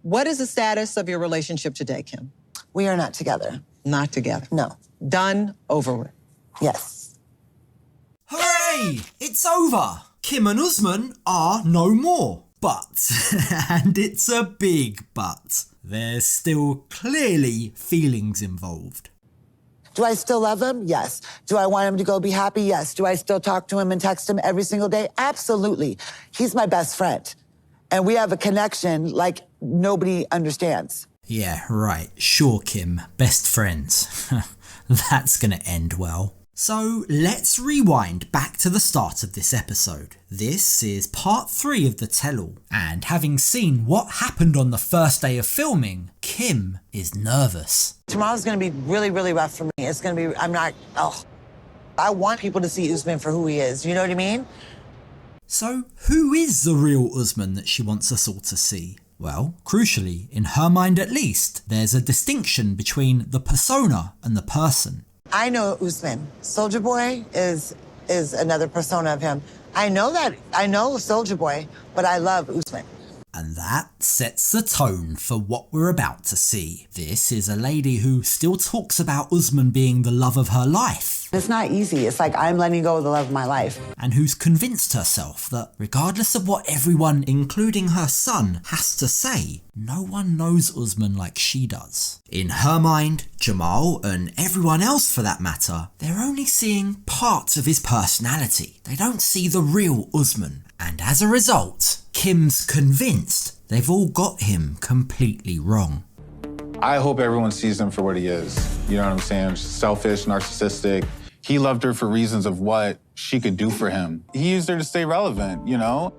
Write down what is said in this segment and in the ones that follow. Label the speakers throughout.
Speaker 1: What is the status of your relationship today, Kim?
Speaker 2: We are not together.
Speaker 1: Not together?
Speaker 2: No.
Speaker 1: Done, over with?
Speaker 2: Yes.
Speaker 3: Hooray! It's over! Kim and Usman are no more. But, and it's a big but, there's still clearly feelings involved.
Speaker 2: Do I still love him? Yes. Do I want him to go be happy? Yes. Do I still talk to him and text him every single day? Absolutely. He's my best friend. And we have a connection like nobody understands.
Speaker 3: Yeah, right. Sure, Kim. Best friends. That's gonna end well. So let's rewind back to the start of this episode. This is part 3 of the tell-all, and having seen what happened on the first day of filming, Kim is nervous.
Speaker 2: Tomorrow's gonna be really, really rough for me. It's gonna be, I want people to see Usman for who he is, you know what I mean?
Speaker 3: So who is the real Usman that she wants us all to see? Well, crucially, in her mind at least, there's a distinction between the persona and the person.
Speaker 2: I know Usman. Soulja Boy is another persona of him. I know Soulja Boy, but I love Usman.
Speaker 3: And that sets the tone for what we're about to see. This is a lady who still talks about Usman being the love of her life.
Speaker 2: It's not easy. It's like I'm letting go of the love of my life.
Speaker 3: And who's convinced herself that regardless of what everyone, including her son, has to say, no one knows Usman like she does. In her mind, Jamal, and everyone else for that matter, they're only seeing parts of his personality. They don't see the real Usman. And as a result, Kim's convinced they've all got him completely wrong.
Speaker 4: I hope everyone sees him for what he is. You know what I'm saying? Selfish, narcissistic. He loved her for reasons of what she could do for him. He used her to stay relevant, you know?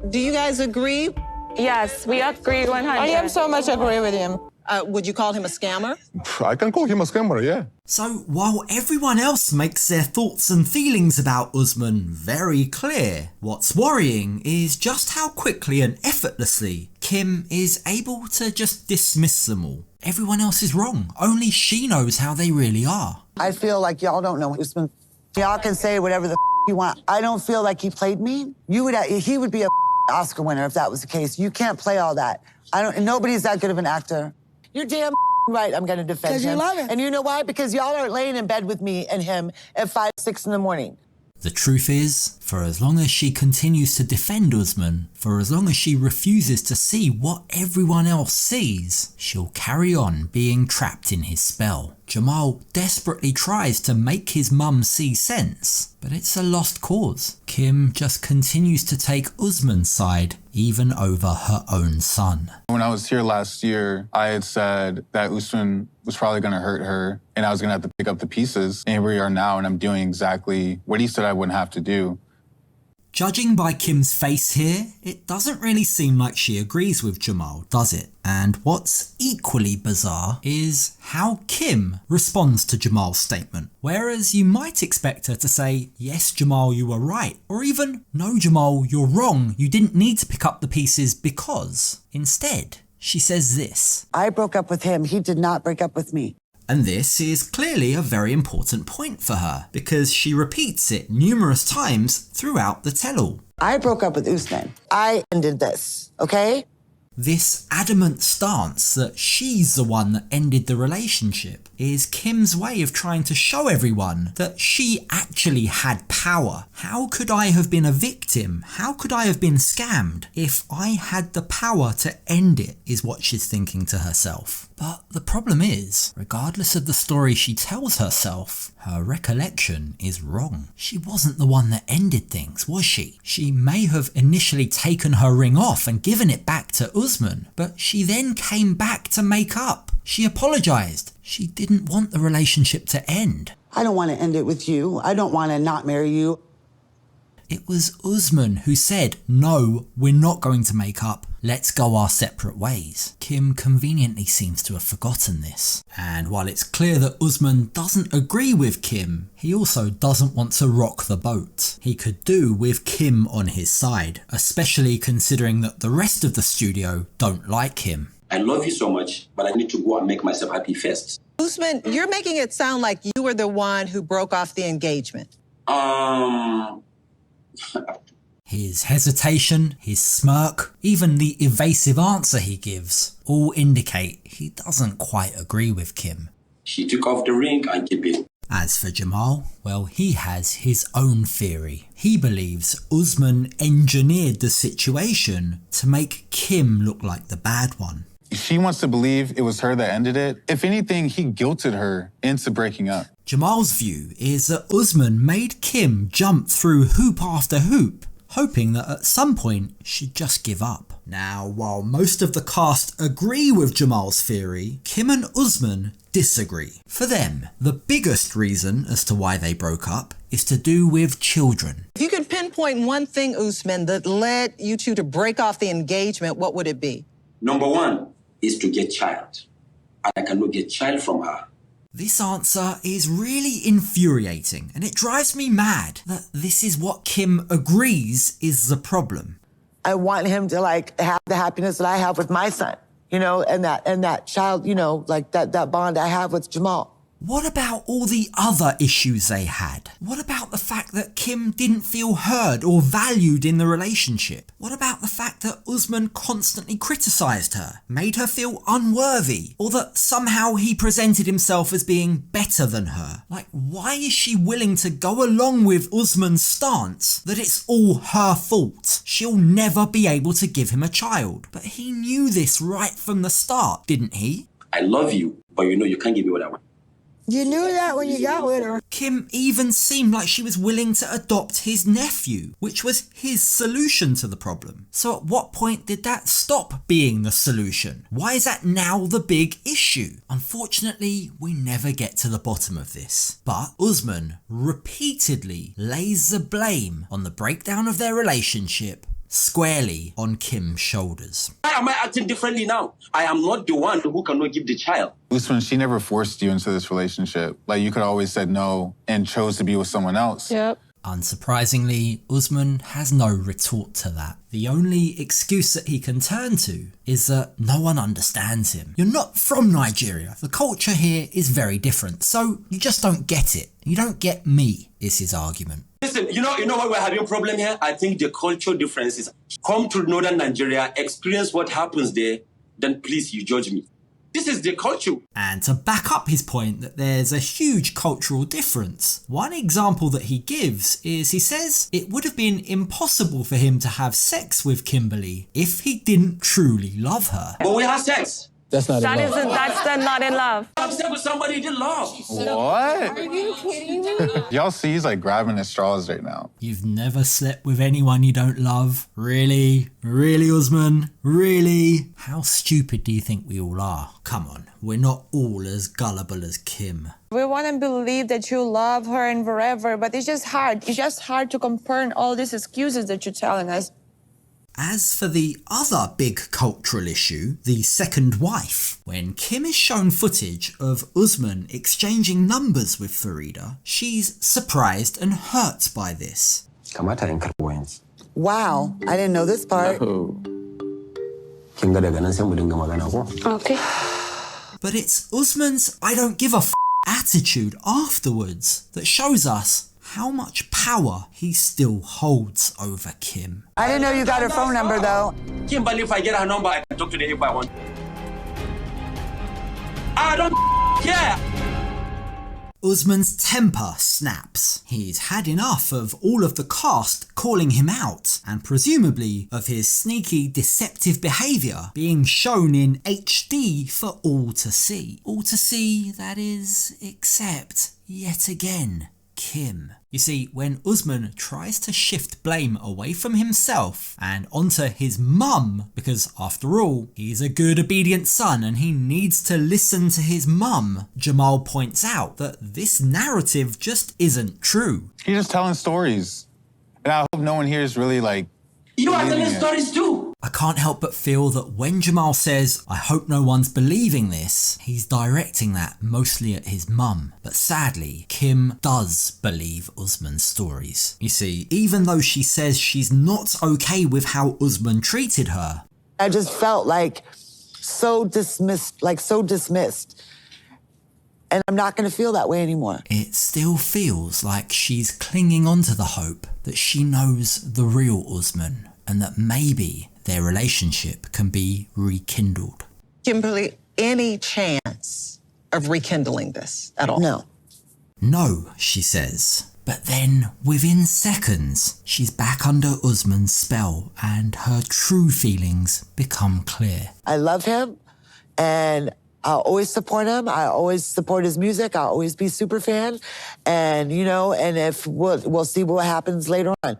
Speaker 1: Do you guys agree?
Speaker 5: Yes, we agree 100.
Speaker 6: I am so much agree with him.
Speaker 1: Would you call him a scammer?
Speaker 7: I can call him a scammer, yeah.
Speaker 3: So while everyone else makes their thoughts and feelings about Usman very clear, what's worrying is just how quickly and effortlessly Kim is able to just dismiss them all. Everyone else is wrong. Only she knows how they really are.
Speaker 2: I feel like y'all don't know Usman. Y'all can say whatever the you want. I don't feel like he played me. He would be a Oscar winner if that was the case. You can't play all that. Nobody's that good of an actor. You're damn right I'm gonna defend him.
Speaker 6: Because you love him.
Speaker 2: And you know why? Because y'all aren't laying in bed with me and him at 5, 6 in the morning.
Speaker 3: The truth is, for as long as she continues to defend Usman, for as long as she refuses to see what everyone else sees, she'll carry on being trapped in his spell. Jamal desperately tries to make his mum see sense, but it's a lost cause. Kim just continues to take Usman's side, even over her own son.
Speaker 4: When I was here last year, I had said that Usman was probably going to hurt her and I was going to have to pick up the pieces. And here we are now, and I'm doing exactly what he said I wouldn't have to do.
Speaker 3: Judging by Kim's face here, it doesn't really seem like she agrees with Jamal, does it? And what's equally bizarre is how Kim responds to Jamal's statement. Whereas you might expect her to say, yes, Jamal, you were right. Or even, no, Jamal, you're wrong. You didn't need to pick up the pieces because. Instead, she says this.
Speaker 2: I broke up with him. He did not break up with me.
Speaker 3: And this is clearly a very important point for her, because she repeats it numerous times throughout the tell-all.
Speaker 2: I broke up with Usman. I ended this, okay?
Speaker 3: This adamant stance that she's the one that ended the relationship is Kim's way of trying to show everyone that she actually had power. How could I have been a victim? How could I have been scammed if I had the power to end it, is what she's thinking to herself. But the problem is, regardless of the story she tells herself, her recollection is wrong. She wasn't the one that ended things, was she? She may have initially taken her ring off and given it back to Usman, but she then came back to make up. She apologized. She didn't want the relationship to end.
Speaker 2: I don't want to end it with you. I don't want to not marry you.
Speaker 3: It was Usman who said, no, we're not going to make up. Let's go our separate ways. Kim conveniently seems to have forgotten this. And while it's clear that Usman doesn't agree with Kim, he also doesn't want to rock the boat. He could do with Kim on his side, especially considering that the rest of the studio don't like him.
Speaker 8: I love you so much, but I need to go and make myself happy first.
Speaker 1: Usman, you're making it sound like you were the one who broke off the engagement.
Speaker 3: His hesitation, his smirk, even the evasive answer he gives all indicate he doesn't quite agree with Kim.
Speaker 8: She took off the ring and kept it.
Speaker 3: As for Jamal, well, he has his own theory. He believes Usman engineered the situation to make Kim look like the bad one.
Speaker 4: She wants to believe it was her that ended it. If anything, he guilted her into breaking up.
Speaker 3: Jamal's view is that Usman made Kim jump through hoop after hoop, hoping that at some point she'd just give up. Now, while most of the cast agree with Jamal's theory, Kim and Usman disagree. For them, the biggest reason as to why they broke up is to do with children.
Speaker 1: If you could pinpoint one thing, Usman, that led you two to break off the engagement, what would it be?
Speaker 8: Number one is to get child. And I cannot get child from her.
Speaker 3: This answer is really infuriating, and it drives me mad that this is what Kim agrees is the problem.
Speaker 2: I want him to like have the happiness that I have with my son, you know, and that child, you know, like that bond I have with Jamal.
Speaker 3: What about all the other issues they had? What about the fact that Kim didn't feel heard or valued in the relationship? What about the fact that Usman constantly criticised her, made her feel unworthy, or that somehow he presented himself as being better than her? Like, why is she willing to go along with Usman's stance that it's all her fault? She'll never be able to give him a child. But he knew this right from the start, didn't he?
Speaker 8: I love you, but you know you can't give me what I want.
Speaker 2: You knew that when you got with her.
Speaker 3: Kim even seemed like she was willing to adopt his nephew, which was his solution to the problem. So at what point did that stop being the solution? Why is that now the big issue? Unfortunately, we never get to the bottom of this. But Usman repeatedly lays the blame on the breakdown of their relationship squarely on Kim's shoulders.
Speaker 8: Why am I acting differently now? I am not the one who cannot give the child.
Speaker 4: Usman, she never forced you into this relationship. Like, you could always said no and chose to be with someone else.
Speaker 6: Yep.
Speaker 3: Unsurprisingly, Usman has no retort to that. The only excuse that he can turn to is that no one understands him. You're not from Nigeria. The culture here is very different, so you just don't get it. You don't get me, is his argument.
Speaker 8: Listen, you know why we're having a problem here? I think the cultural differences. Come to northern Nigeria, experience what happens there, then please you judge me. This is the culture.
Speaker 3: And to back up his point that there's a huge cultural difference, one example that he gives is he says it would have been impossible for him to have sex with Kimberly if he didn't truly love her.
Speaker 8: But we have sex.
Speaker 5: That's the not in love.
Speaker 8: Have sex with somebody you didn't love.
Speaker 4: What?
Speaker 6: Are you kidding me?
Speaker 4: Y'all see he's like grabbing at straws right now.
Speaker 3: You've never slept with anyone you don't love? Really? Really, Usman? Really? How stupid do you think we all are? Come on, we're not all as gullible as Kim.
Speaker 6: We want to believe that you love her and forever, but it's just hard. It's just hard to compare all these excuses that you're telling us.
Speaker 3: As for the other big cultural issue, the second wife, when Kim is shown footage of Usman exchanging numbers with Farida, she's surprised and hurt by this.
Speaker 2: Wow, I didn't know this part.
Speaker 5: Okay.
Speaker 3: But it's Usman's I don't give a f attitude afterwards that shows us how much power he still holds over Kim.
Speaker 2: I didn't know you got her phone number though.
Speaker 8: Kimberly, if I get her number, I can talk to her if I want. I don't care.
Speaker 3: Usman's temper snaps. He's had enough of all of the cast calling him out, and presumably of his sneaky, deceptive behaviour being shown in HD for all to see. All to see, that is, except, yet again, Kim. You see, when Usman tries to shift blame away from himself and onto his mum, because after all, he's a good obedient son and he needs to listen to his mum, Jamal points out that this narrative just isn't true.
Speaker 4: He's just telling stories. And I hope no one here is really like...
Speaker 8: You are telling
Speaker 4: believing it.
Speaker 8: stories too.
Speaker 3: I can't help but feel that when Jamal says, I hope no one's believing this, he's directing that mostly at his mum. But sadly, Kim does believe Usman's stories. You see, even though she says she's not okay with how Usman treated her,
Speaker 2: I just felt like so dismissed. And I'm not going to feel that way anymore.
Speaker 3: It still feels like she's clinging onto the hope that she knows the real Usman and that maybe their relationship can be rekindled.
Speaker 1: Kimberly, any chance of rekindling this at all?
Speaker 2: No.
Speaker 3: No, she says. But then, within seconds, she's back under Usman's spell and her true feelings become clear.
Speaker 2: I love him, and I'll always support him. I always support his music. I'll always be super fan. And, you know, and if we'll see what happens later on.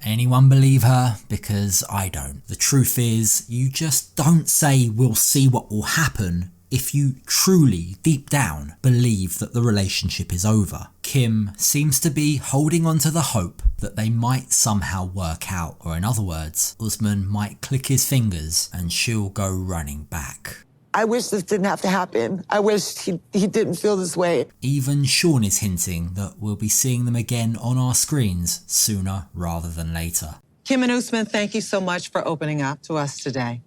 Speaker 3: Anyone believe her? Because I don't. The truth is, you just don't say we'll see what will happen if you truly, deep down, believe that the relationship is over. Kim seems to be holding on to the hope that they might somehow work out, or in other words, Usman might click his fingers and she'll go running back.
Speaker 2: I wish this didn't have to happen. I wish he didn't feel this way.
Speaker 3: Even Sean is hinting that we'll be seeing them again on our screens sooner rather than later.
Speaker 1: Kim and Usman, thank you so much for opening up to us today.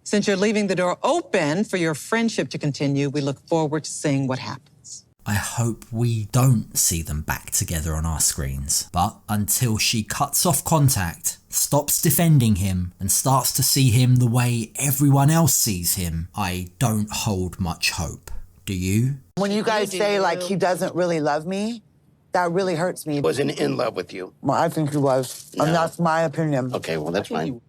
Speaker 1: Since you're leaving the door open for your friendship to continue, we look forward to seeing what happens.
Speaker 3: I hope we don't see them back together on our screens. But until she cuts off contact, stops defending him, and starts to see him the way everyone else sees him, I don't hold much hope. Do you?
Speaker 2: When you guys say, like, he doesn't really love me, that really hurts me.
Speaker 9: Wasn't in love with you.
Speaker 2: Well, I think he was.
Speaker 9: No.
Speaker 2: And that's my opinion.
Speaker 9: Okay, well, that's fine.